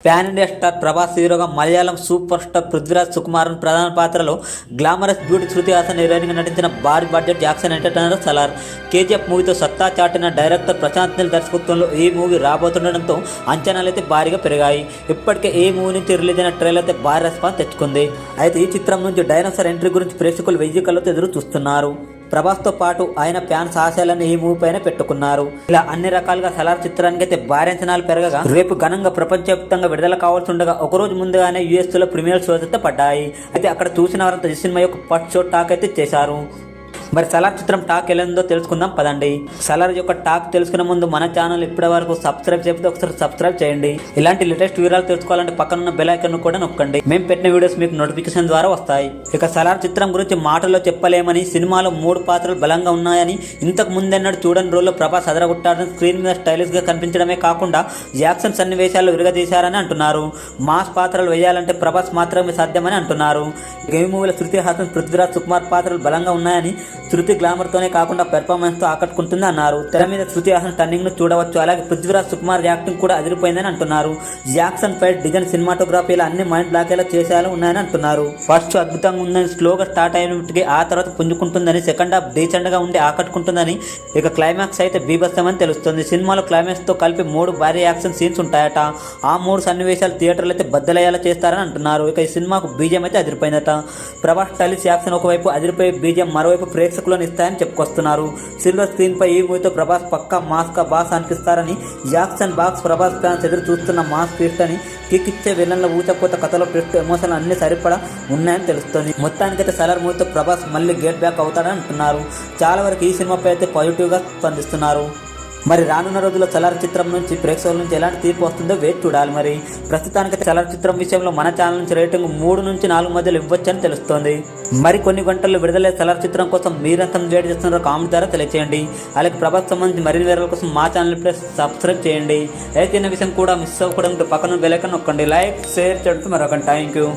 Pan India star Prabhas హీరోగా Malayalam super star Prithviraj Sukumaran ప్రధాన పాత్రలో గ్లామరస్ బ్యూటీ శృతి హాసన్ హీరోయిన్గా నటించిన భారీ budget action entertainer Salaar. KGF మూవీతో సత్తా చాటిన డైరెక్టర్ ప్రశాంత్ నీల్ దర్శకత్వంలో ఈ మూవీ రాబోతుండడంతో అంచనాలు అయితే భారీగా పెరిగాయి. ఇప్పటికే ఈ మూవీ నుంచి రిలీజ్ అయిన ట్రైలర్ అయితే భారీ రెస్పాన్స్ తెచ్చుకుంది. అయితే ఈ చిత్రం నుంచి డైనోసార్ ఎంట్రీ గురించి ప్రేక్షకులు 1000 కళ్ళతో ఎదురు చూస్తున్నారు. ప్రభాస్తో పాటు ఆయన ఫ్యాన్స్ ఆశయాలను ఈ మూవీ పైన పెట్టుకున్నారు. ఇలా అన్ని రకాలుగా సలార్ చిత్రానికి అయితే భారీ అంచనాలు పెరగగా రేపు ఘనంగా ప్రపంచవ్యాప్తంగా విడుదల కావాల్సి ఉండగా ఒకరోజు ముందుగానే యూఎస్లో ప్రీమియర్ షోస్ అయితే పడ్డాయి. అయితే అక్కడ చూసిన వారంతా ఈ సినిమా యొక్క ఫస్ట్ షో టాక్ అయితే చేశారు. మరి సలార్ చిత్రం టాక్ ఎలా ఉందో తెలుసుకుందాం పదండి. సలార్ యొక్క టాక్ తెలుసుకునే ముందు మన ఛానల్ ఇప్పటి వరకు సబ్స్క్రైబ్ చేయకపోతే ఒకసారి సబ్స్క్రైబ్ చేయండి. ఇలాంటి లేటెస్ట్ వివరాలు తెలుసుకోవాలంటే పక్కనున్న బెల్ ఐకాన్ కూడా నొక్కండి. మేము పెట్టిన వీడియోస్ మీకు నోటిఫికేషన్ ద్వారా వస్తాయి. ఇక సలార్ చిత్రం గురించి మాటల్లో చెప్పలేమని, సినిమాలో 3 పాత్రలు బలంగా ఉన్నాయని, ఇంతకు ముందెన్నడూ చూడని రోల్లో ప్రభాస్ అదరగొట్టాడని, స్క్రీన్ మీద స్టైలిష్ గా కనిపించడమే కాకుండా యాక్షన్ సన్నివేశాలు విరగదీశారని అంటున్నారు. మాస్ పాత్రలు వేయాలంటే ప్రభాస్ మాత్రమే సాధ్యమని అంటున్నారు. ఈ మూవీలో శృతి హాసన్, పృథ్వీరాజ్ సుకుమార్ పాత్రలు బలంగా ఉన్నాయని, శృతి గ్లామర్ తోనే కాకుండా పెర్ఫార్మెన్స్ తో ఆకట్టుకుంటుంది అన్నారు. తెర మీద శృతి హాసన్ టర్నింగ్ ను చూడవచ్చు. అలాగే పృథ్వీరాజ్ సుకుమార్ యాక్టింగ్ కూడా అదిరిపోయిందని అంటున్నారు. యాక్షన్, ఫైట్, డిజైన్, సినిమాటోగ్రఫీ ఇలా అన్ని మైండ్ బ్లాకేలా చేసేలా ఉన్నాయని అంటున్నారు. ఫస్ట్ అద్భుతంగా ఉందని, స్లోగా స్టార్ట్ అయినట్టుగా ఆ తర్వాత పుంజుకుంటుందని, సెకండ్ హాఫ్ డీసెంట్ గా ఉండి ఆకట్టుకుంటుందని, ఇక క్లైమాక్స్ అయితే బీభత్సమని తెలుస్తుంది. సినిమాలో క్లైమాక్స్ తో కలిపి 3 భారీ యాక్షన్ సీన్స్ ఉంటాయట. ఆ 3 సన్నివేశాలు థియేటర్లు అయితే బద్దలయ్యేలా చేస్తారని అంటున్నారు. ఇక ఈ సినిమాకు బీజం అయితే అదిరిపోయిందట. ప్రభాస్ స్టైలిష్ యాక్షన్ ఒకవైపు, అదిరిపోయే బీజం మరోవైపు ప్రేక్షకులను ఇస్తాయని చెప్పుకొస్తున్నారు. సిల్వర్ స్క్రీన్ పై ఈ మూవీతో ప్రభాస్ పక్కా మాస్ కా బాస్ అనిపిస్తారని, యాక్షన్ బాక్స్ ప్రభాస్ ఫ్యాన్స్ ఎదురు చూస్తున్న మాస్ ట్విస్ట్ అని, కిక్ ఇచ్చే విలన్ల ఊచకోత కథలో ట్విస్ట్, ఎమోషన్ అన్ని సరిపడా ఉన్నాయని తెలుస్తుంది. మొత్తానికైతే సలార్ మూవీతో ప్రభాస్ మళ్ళీ గెట్ బ్యాక్ అవుతాడని అంటున్నారు. చాలా వరకు ఈ సినిమాపై అయితే పాజిటివ్ గా స్పందిస్తున్నారు. మరి రానున్న రోజుల్లో సలార్ చిత్రం నుంచి ప్రేక్షకుల నుంచి ఎలాంటి తీర్పు వస్తుందో వేచి చూడాలి. మరి ప్రస్తుతానికి సలార్ చిత్రం విషయంలో మన ఛానల్ నుంచి రేటింగ్ 3 నుంచి 4 మధ్యలో ఇవ్వచ్చని తెలుస్తోంది. మరి కొన్ని గంటల్లో విడుదలే సలార్ చిత్రం కోసం మీరెంత వెయిట్ చేస్తున్నారో కామెంట్ ద్వారా తెలియజేయండి. అలాగే ప్రభాస్ సంబంధించి మరిన్ని వివరాల కోసం మా ఛానల్ ప్లస్ సబ్స్క్రైబ్ చేయండి. అయితే విషయం కూడా మిస్ అవ్వకూడదు పక్కన బెల్ ఐకాన్ నొక్కండి. లైక్, షేర్ చేయడం మరొక థ్యాంక్ యూ.